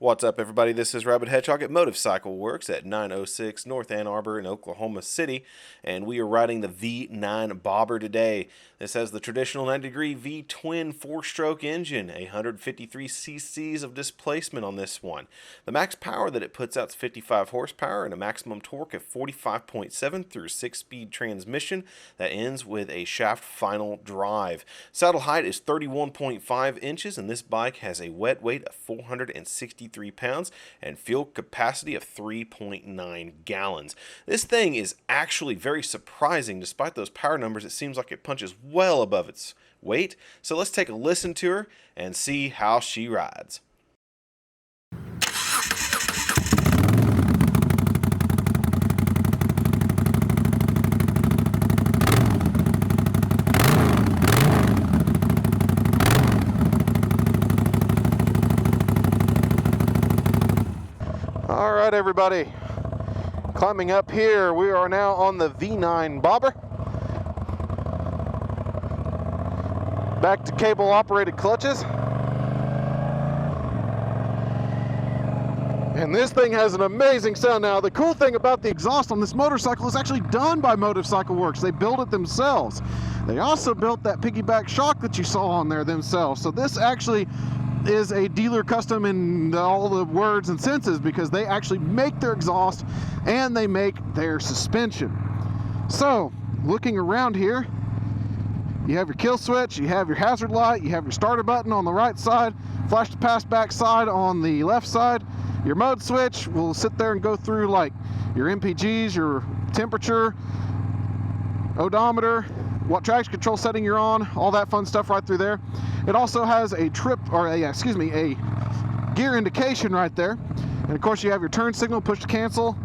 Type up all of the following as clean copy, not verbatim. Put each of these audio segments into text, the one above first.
What's up, everybody? This is Rabid Hedgehog at Motorcycle Works at 906 North Ann Arbor in Oklahoma City, and we are riding the V9 Bobber today. This has the traditional 90-degree V-twin 4-stroke engine, 153 cc's of displacement on this one. The max power that it puts out is 55 horsepower and a maximum torque of 45.7 through 6-speed transmission that ends with a shaft final drive. Saddle height is 31.5 inches, and this bike has a wet weight of 463 pounds and fuel capacity of 3.9 gallons. This thing is actually very surprising. Despite those power numbers, it seems like it punches well above its weight. So let's take a listen to her and see how she rides. All right, everybody, climbing up here, we are now on the V9 Bobber. Back to cable operated clutches. And this thing has an amazing sound. Now, the cool thing about the exhaust on this motorcycle is actually done by Motorcycle Works. They built it themselves. They also built that piggyback shock that you saw on there themselves. So this actually is a dealer custom in all the words and senses, because they actually make their exhaust and they make their suspension. So looking around here, you have your kill switch, you have your hazard light, you have your starter button on the right side, flash to pass back side on the left side. Your mode switch will sit there and go through like your MPGs, your temperature, odometer, what traction control setting you're on, all that fun stuff right through there. It also has a a gear indication right there. And of course you have your turn signal, push to cancel,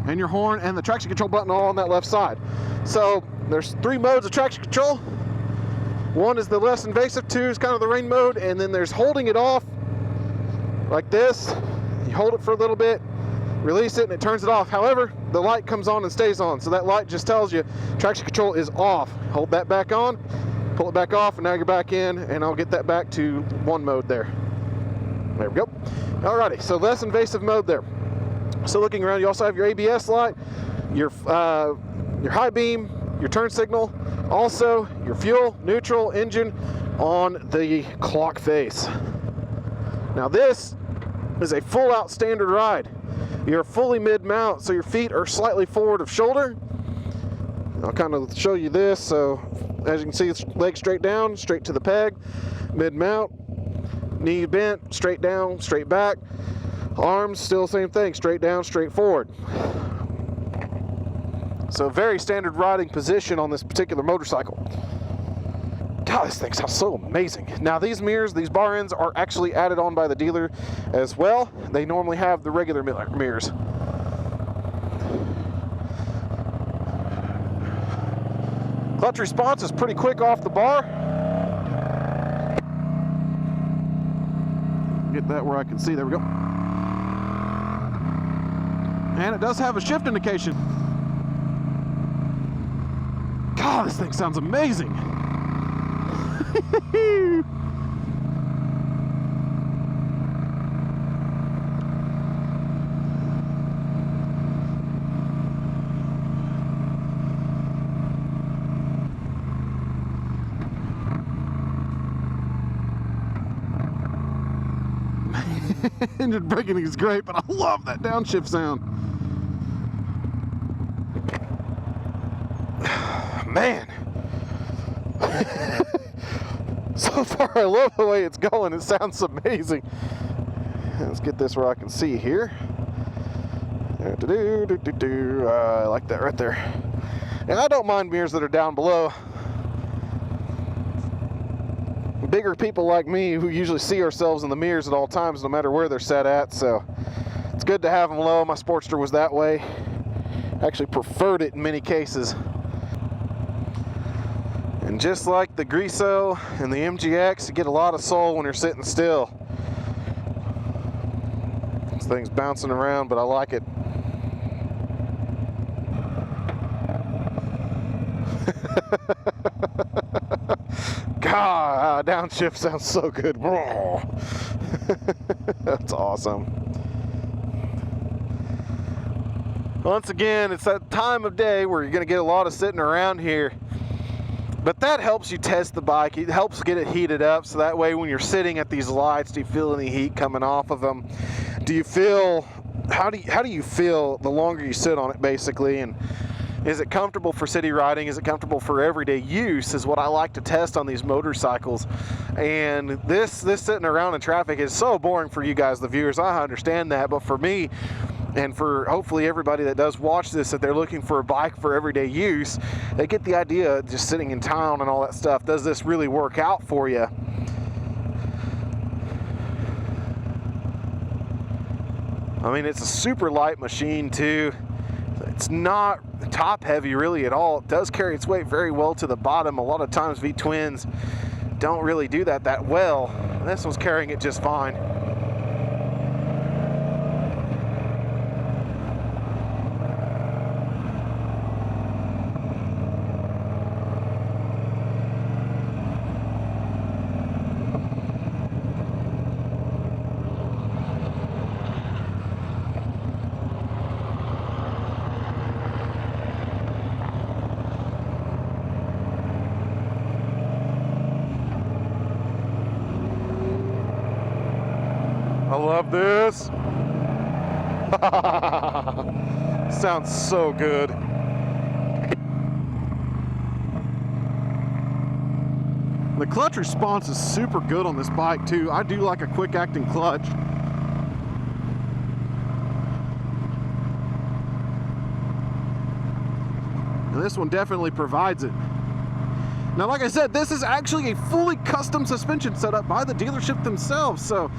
and your horn, and the traction control button all on that left side. So there's 3 modes of traction control. 1 is the less invasive, 2 is kind of the rain mode, and then there's holding it off like this. You hold it for a little bit, release it, and it turns it off. However, the light comes on and stays on, so that light just tells you traction control is off. Hold that back on, pull it back off, and now you're back in, and I'll get that back to 1 mode there. There we go. Alrighty, so less invasive mode there. So looking around, you also have your ABS light, your high beam, your turn signal, also your fuel, neutral, engine on the clock face. Now this is a full out standard ride. You're fully mid-mount, so your feet are slightly forward of shoulder. I'll kind of show you this. So as you can see, it's leg straight down, straight to the peg, mid-mount, knee bent, straight down, straight back. Arms, still same thing, straight down, straight forward. So very standard riding position on this particular motorcycle. God, this thing sounds so amazing. Now these mirrors, these bar ends, are actually added on by the dealer as well. They normally have the regular mirrors. Clutch response is pretty quick off the bar. Get that where I can see, there we go. And it does have a shift indication. God, this thing sounds amazing. Engine braking is great, but I love that downshift sound. Man. So far, I love the way it's going. It sounds amazing. Let's get this where I can see here. I like that right there. And I don't mind mirrors that are down below. Bigger people like me who usually see ourselves in the mirrors at all times, no matter where they're set at, so it's good to have them low. My Sportster was that way. Actually preferred it in many cases. And just like the Griso and the MGX, you get a lot of soul when you're sitting still. This thing's bouncing around, but I like it. God, downshift sounds so good. That's That's awesome. Once again, it's that time of day where you're going to get a lot of sitting around here. But that helps you test the bike. It helps get it heated up, so that way when you're sitting at these lights, do you feel any heat coming off of them? Do you feel, how do you feel the longer you sit on it, basically? And is it comfortable for city riding? Is it comfortable for everyday use is what I like to test on these motorcycles. And this sitting around in traffic is so boring for you guys, the viewers. I understand that, but for me, and for hopefully everybody that does watch this, that they're looking for a bike for everyday use, they get the idea of just sitting in town and all that stuff. Does this really work out for you? I mean, it's a super light machine too. It's not top heavy really at all. It does carry its weight very well to the bottom. A lot of times V-twins don't really do that well. This one's carrying it just fine. I love this. Sounds so good. The clutch response is super good on this bike too. I do like a quick acting clutch. And this one definitely provides it. Now, like I said, this is actually a fully custom suspension setup by the dealership themselves. So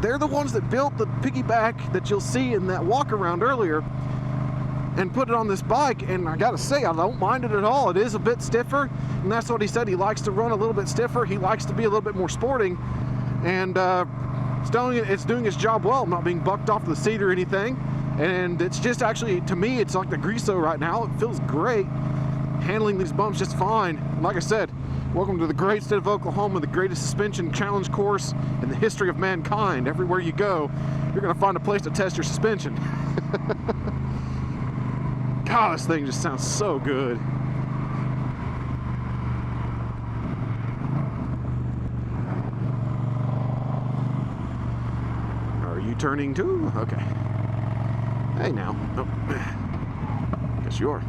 they're the ones that built the piggyback that you'll see in that walk around earlier and put it on this bike. And I gotta say, I don't mind it at all. It is a bit stiffer, and that's what he said. He likes to run a little bit stiffer. He likes to be a little bit more sporting, and it's doing its job well. I'm not being bucked off the seat or anything. And it's just actually, to me, it's like the Greaso right now. It feels great. Handling these bumps just fine. And like I said, welcome to the great state of Oklahoma, the greatest suspension challenge course in the history of mankind. Everywhere you go, you're gonna find a place to test your suspension. God, this thing just sounds so good. Are you turning too? Okay. Hey now. Oh. Guess you are.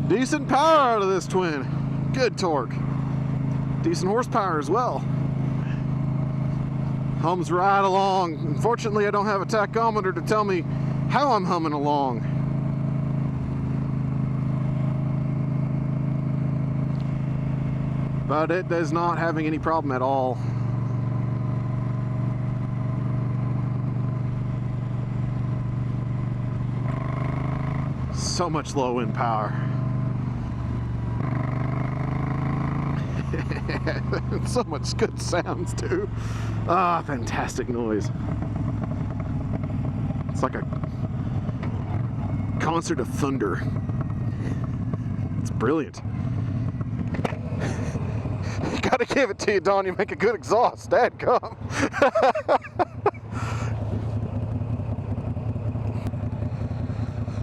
Decent power out of this twin. Good torque. Decent horsepower as well. Hums right along. Unfortunately, I don't have a tachometer to tell me how I'm humming along. But it is not having any problem at all. So much low end power. So much good sounds too. Ah, fantastic noise. It's like a concert of thunder. It's brilliant. Gotta give it to you, Don. You make a good exhaust. Dadgum.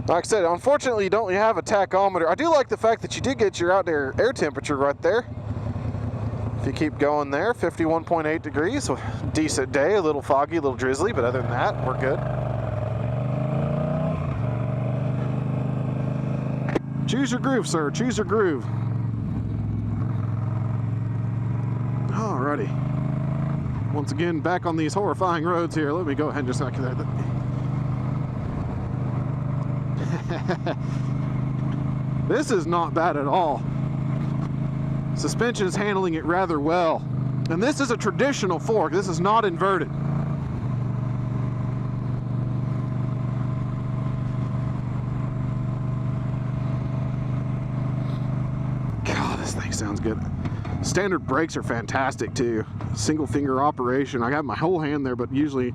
Like I said, unfortunately, you don't have a tachometer. I do like the fact that you did get your out there air temperature right there. If you keep going there, 51.8 degrees, so decent day, a little foggy, a little drizzly, but other than that, we're good. Choose your groove, sir. Choose your groove. Alrighty. Once again, back on these horrifying roads here. Let me go ahead and just... This is not bad at all. Suspension is handling it rather well. And this is a traditional fork. This is not inverted. God, this thing sounds good. Standard brakes are fantastic too. Single finger operation. I got my whole hand there, but usually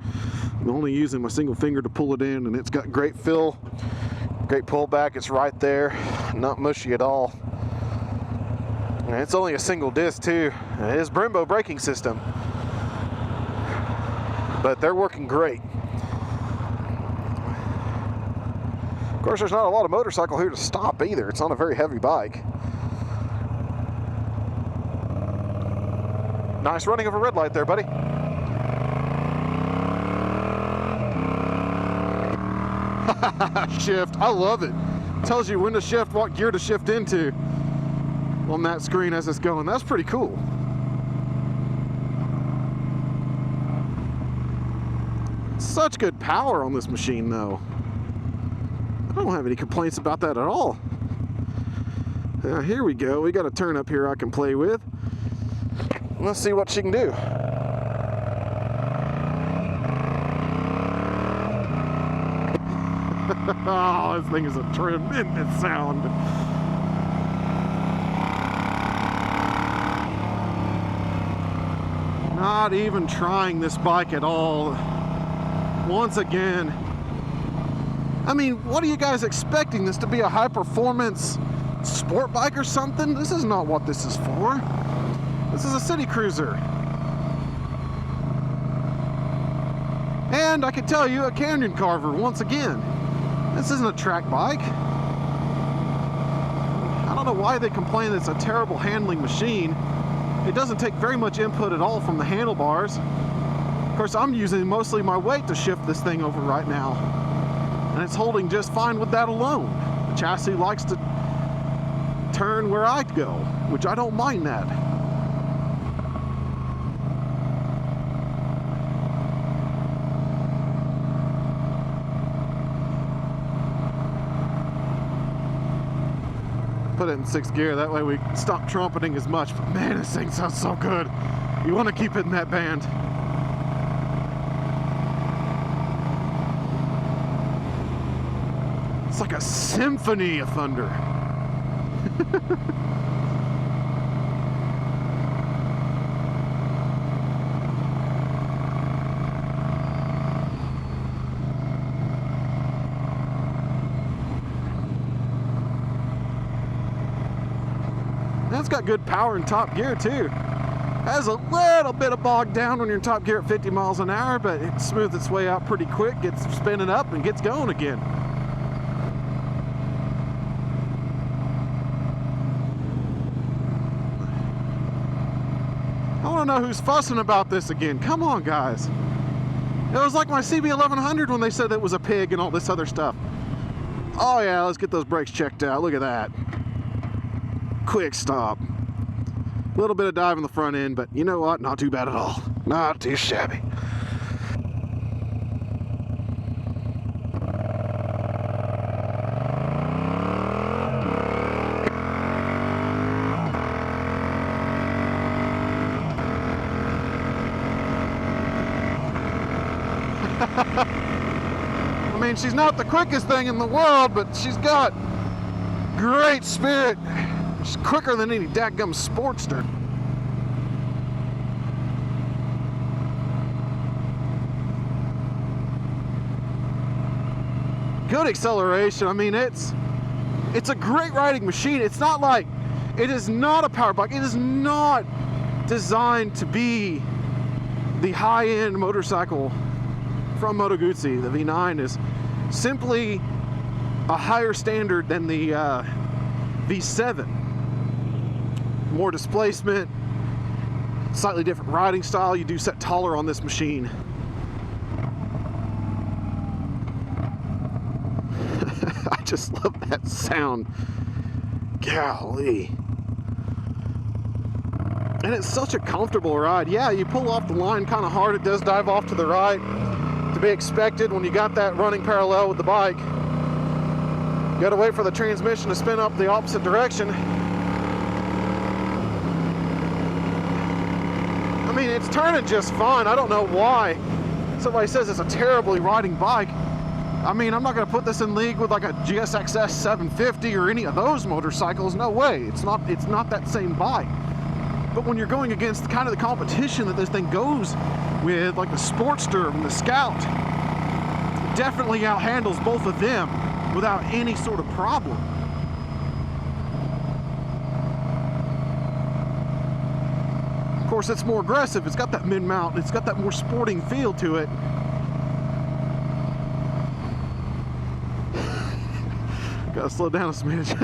I'm only using my single finger to pull it in, and it's got great fill, great pullback. It's right there, not mushy at all. And it's only a single disc too. It is Brembo braking system, but they're working great. Of course, there's not a lot of motorcycle here to stop either. It's on a very heavy bike. Nice running of a red light there, buddy. Shift, I love it. Tells you when to shift, what gear to shift into on that screen as it's going. That's pretty cool. Such good power on this machine though. I don't have any complaints about that at all. Here we go. We got a turn up here I can play with. Let's see what she can do. Oh, this thing is a tremendous sound. Not even trying this bike at all. Once again, I mean, what are you guys expecting? This to be a high performance sport bike or something? This is not what this is for. This is a city cruiser. And I can tell you, a canyon carver once again. This isn't a track bike. I don't know why they complain it's a terrible handling machine. It doesn't take very much input at all from the handlebars. Of course, I'm using mostly my weight to shift this thing over right now. And it's holding just fine with that alone. The chassis likes to turn where I go, which I don't mind that. Put it in 6th gear, that way we stop trumpeting as much. But man, this thing sounds so good. You want to keep it in that band. It's like a symphony of thunder. It's got good power in top gear too. Has a little bit of bog down when you're in top gear at 50 miles an hour, but it smooths its way out pretty quick, gets spinning up and gets going again. I want to know who's fussing about this again. Come on, guys. It was like my CB1100 when they said it was a pig and all this other stuff. Oh yeah, let's get those brakes checked out. Look at that. Quick stop. A little bit of dive in the front end, but you know what? Not too bad at all. Not too shabby. I mean, she's not the quickest thing in the world, but she's got great spirit. She's quicker than any dadgum Sportster. Good acceleration. I mean, it's a great riding machine. It's not like, it is not a power bike. It is not designed to be the high-end motorcycle from Moto Guzzi. The V9 is simply a higher standard than the V7. More displacement, slightly different riding style. You do set taller on this machine. I just love that sound. Golly. And it's such a comfortable ride. Yeah, you pull off the line kind of hard. It does dive off to the right. To be expected when you got that running parallel with the bike. You gotta wait for the transmission to spin up the opposite direction. I mean, it's turning just fine. I don't know why somebody says it's a terribly riding bike. I mean, I'm not going to put this in league with like a GSXS 750 or any of those motorcycles. No way. It's not that same bike. But when you're going against kind of the competition that this thing goes with, like the Sportster and the Scout, it definitely outhandles both of them without any sort of problem. Of course, it's more aggressive. It's got that mid-mount. It's got that more sporting feel to it. Gotta slow down a smidge.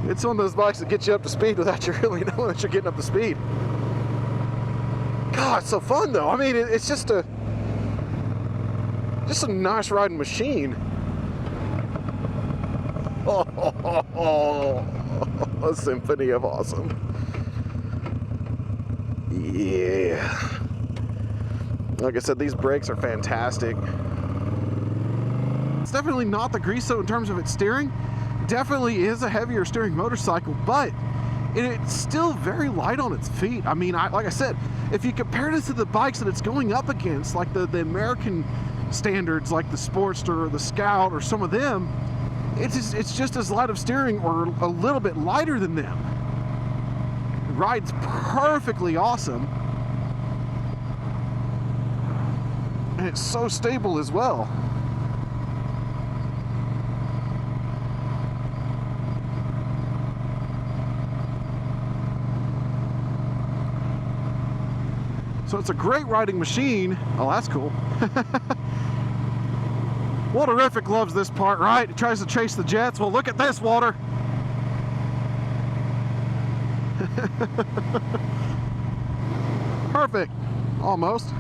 It's one of those bikes that gets you up to speed without you really knowing that you're getting up to speed. God, it's so fun though. I mean, it's just a nice riding machine. Oh, a symphony of awesome. Yeah. Like I said, these brakes are fantastic. It's definitely not the Griso in terms of its steering. Definitely is a heavier steering motorcycle, but it's still very light on its feet. I mean, like I said, if you compare this to the bikes that it's going up against, like the American standards, like the Sportster or the Scout or some of them, it's just as light of steering or a little bit lighter than them. It rides perfectly awesome. And it's so stable as well. So it's a great riding machine. Oh, that's cool. Waterific loves this part, right? It tries to chase the jets. Well, look at this, Water. Perfect. Almost.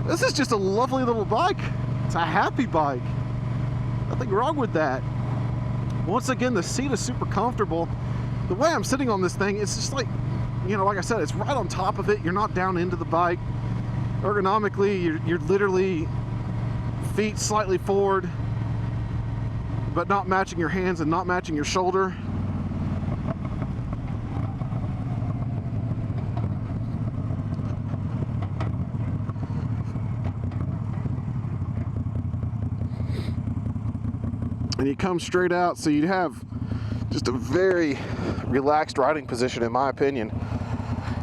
This is just a lovely little bike. It's a happy bike. Nothing wrong with that. Once again, the seat is super comfortable. The way I'm sitting on this thing, it's just like, you know, like I said, it's right on top of it. You're not down into the bike. Ergonomically, you're literally feet slightly forward, but not matching your hands and not matching your shoulder. And you come straight out, so you have just a very relaxed riding position, in my opinion,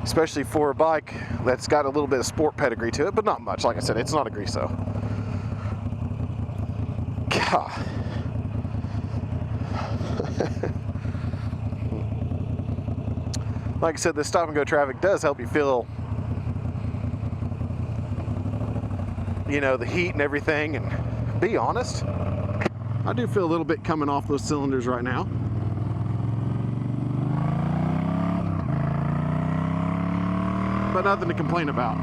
especially for a bike that's got a little bit of sport pedigree to it, but not much. Like I said, it's not a Griso. God. Like I said, this stop and go traffic does help you feel, you know, the heat and everything. And be honest, I do feel a little bit coming off those cylinders right now. But nothing to complain about.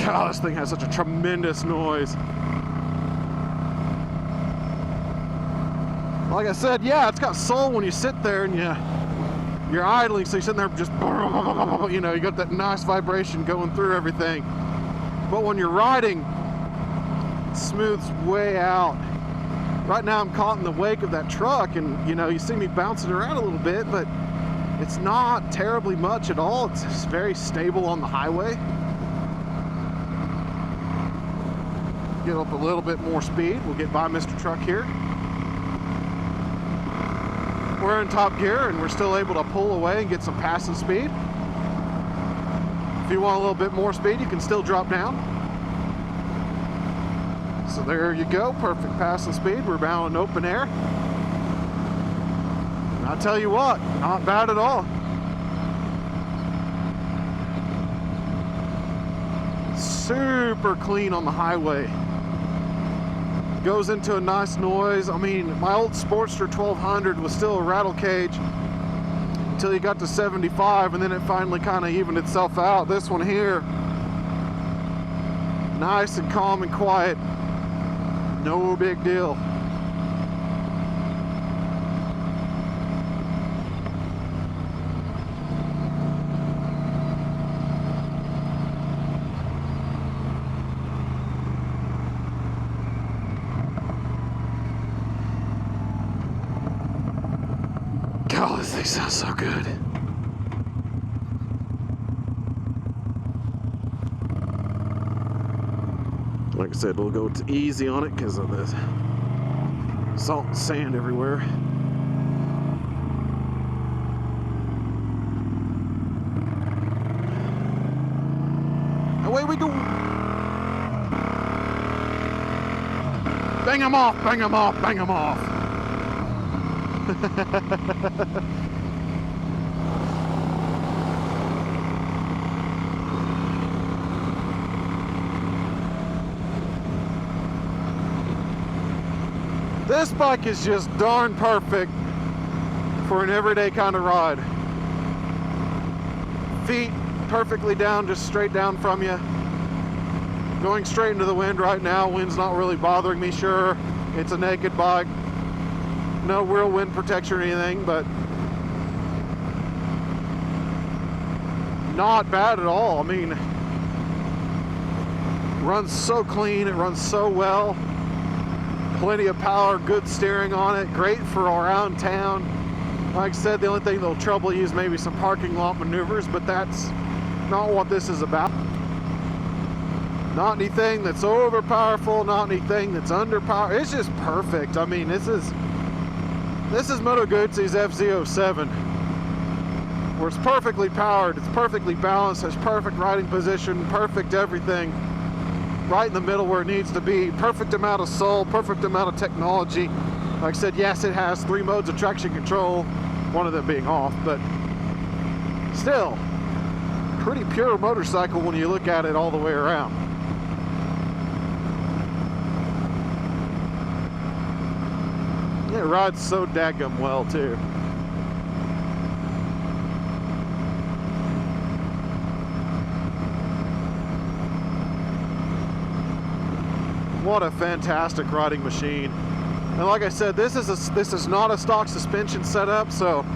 God, this thing has such a tremendous noise. Like I said, yeah, it's got soul when you sit there and you're idling, so you're sitting there just, you know, you got that nice vibration going through everything. But when you're riding, it smooths way out. Right now I'm caught in the wake of that truck, and you know, you see me bouncing around a little bit, but it's not terribly much at all. It's just very stable on the highway. Get up a little bit more speed. We'll get by Mr. Truck here. We're in top gear and we're still able to pull away and get some passing speed. If you want a little bit more speed, you can still drop down. So there you go, perfect passing speed. We're bound in open air. And I'll tell you what, not bad at all. Super clean on the highway. Goes into a nice noise. I mean, my old Sportster 1200 was still a rattle cage until you got to 75, and then it finally kind of evened itself out. This one here, nice and calm and quiet. No big deal. God, this thing sounds so good. Like I said, we'll go easy on it because of the salt and sand everywhere. Away we go. Bang them off, bang them off, bang them off. This bike is just darn perfect for an everyday kind of ride. Feet perfectly down, just straight down from you. Going straight into the wind right now. Wind's not really bothering me. Sure, it's a naked bike. No real wind protection or anything, but not bad at all. I mean, runs so clean, it runs so well. Plenty of power, good steering on it, great for around town. Like I said, the only thing that'll trouble you is maybe some parking lot maneuvers, but that's not what this is about. Not anything that's over powerful, not anything that's underpowered. It's just perfect. I mean, this is Moto Guzzi's FZ07, where it's perfectly powered, it's perfectly balanced, has perfect riding position, perfect everything. Right in the middle where it needs to be. Perfect amount of soul, perfect amount of technology. Like I said, yes, it has 3 modes of traction control, one of them being off, but still, pretty pure motorcycle when you look at it all the way around. It rides so daggum well too. What a fantastic riding machine. And like I said, this is not a stock suspension setup, so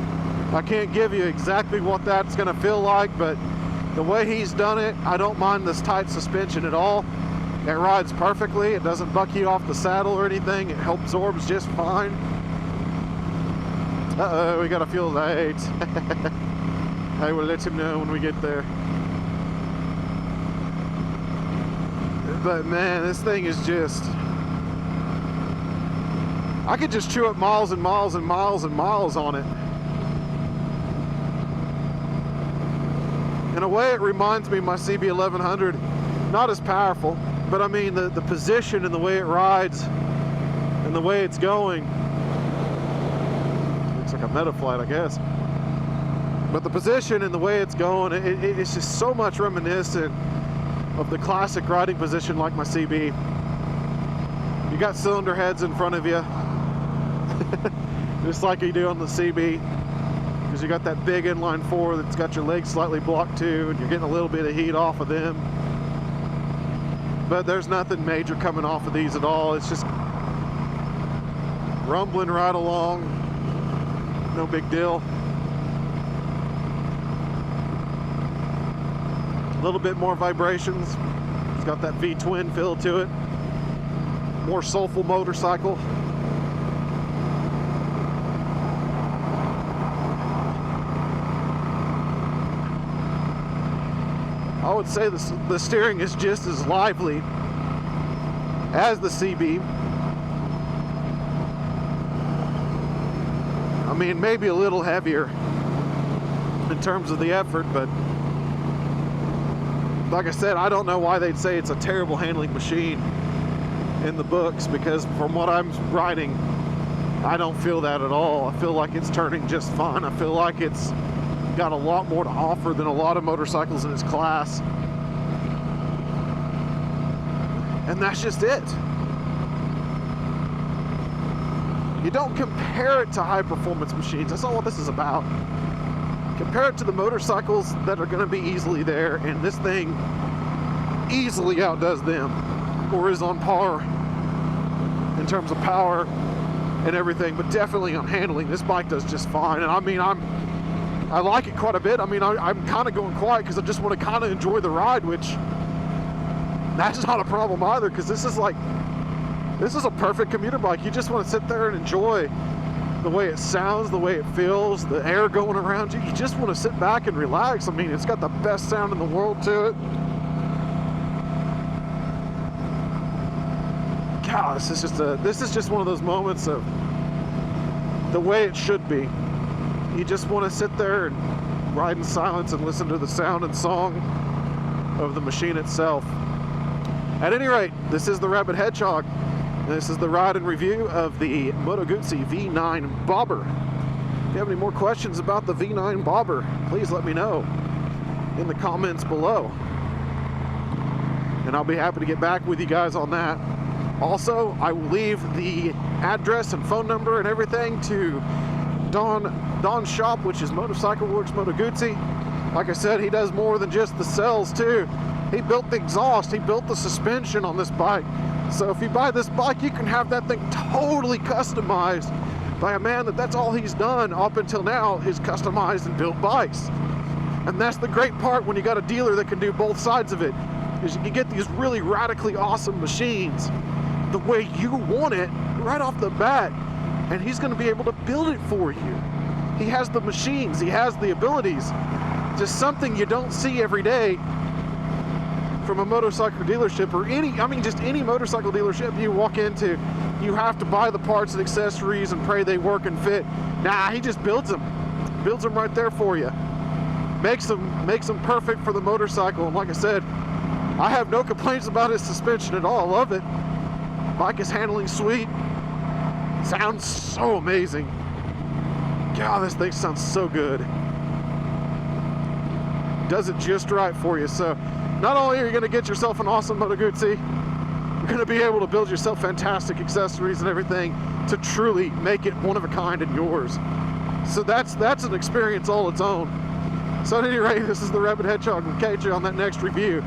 I can't give you exactly what that's gonna feel like, but the way he's done it, I don't mind this tight suspension at all. It rides perfectly, it doesn't buck you off the saddle or anything, it absorbs just fine. Uh-oh, we got a fuel light. I will let him know when we get there. But man, this thing is just, I could just chew up miles and miles and miles and miles on it. In a way, it reminds me of my CB 1100. Not as powerful, but I mean the position and the way it rides and the way it's going. Looks like a Metaflight, I guess. But the position and the way it's going, it's just so much reminiscent of the classic riding position like my CB. You got cylinder heads in front of you, just like you do on the CB, because you got that big inline 4 that's got your legs slightly blocked too, and you're getting a little bit of heat off of them. But there's nothing major coming off of these at all. It's just rumbling right along, no big deal. A little bit more vibrations. It's got that V-twin feel to it. More soulful motorcycle. I would say the steering is just as lively as the CB. I mean, maybe a little heavier in terms of the effort, but like I said, I don't know why they'd say it's a terrible handling machine in the books, because from what I'm riding, I don't feel that at all. I feel like it's turning just fine. I feel like it's got a lot more to offer than a lot of motorcycles in its class. And that's just it. You don't compare it to high performance machines. That's not what this is about. Compare it to the motorcycles that are going to be easily there, and this thing easily outdoes them, or is on par in terms of power and everything, but definitely on handling. This bike does just fine. And I mean, I like it quite a bit. I mean, I'm kind of going quiet because I just want to kind of enjoy the ride, which that's not a problem either, because this is a perfect commuter bike. You just want to sit there and enjoy the way it sounds, the way it feels, the air going around you. You just want to sit back and relax. I mean, it's got the best sound in the world to it. God, this is just one of those moments of the way it should be. You just want to sit there and ride in silence and listen to the sound and song of the machine itself. At any rate, this is the Rabid Hedgehog. This is the ride and review of the Moto Guzzi V9 Bobber. If you have any more questions about the V9 Bobber, please let me know in the comments below, and I'll be happy to get back with you guys on that. Also, I will leave the address and phone number and everything to Don's shop, which is Motorcycle Works Moto Guzzi. Like I said, he does more than just the cells too. He built the exhaust, he built the suspension on this bike. So if you buy this bike, you can have that thing totally customized by a man that's all he's done up until now is customized and built bikes. And that's the great part when you got a dealer that can do both sides of it, is you can get these really radically awesome machines the way you want it right off the bat, and he's going to be able to build it for you. He has the machines, he has the abilities, just something you don't see every day from a motorcycle dealership, or just any motorcycle dealership you walk into. You have to buy the parts and accessories and pray they work and fit. Nah, he just builds them right there for you. Makes them perfect for the motorcycle. And like I said, I have no complaints about his suspension at all. I love it. Bike is handling sweet. Sounds so amazing. God, this thing sounds so good. Does it just right for you. So not only are you going to get yourself an awesome Moto Guzzi, you're going to be able to build yourself fantastic accessories and everything to truly make it one of a kind and yours. So that's an experience all its own. So at any rate, this is the Rabid Hedgehog. We'll catch you on that next review.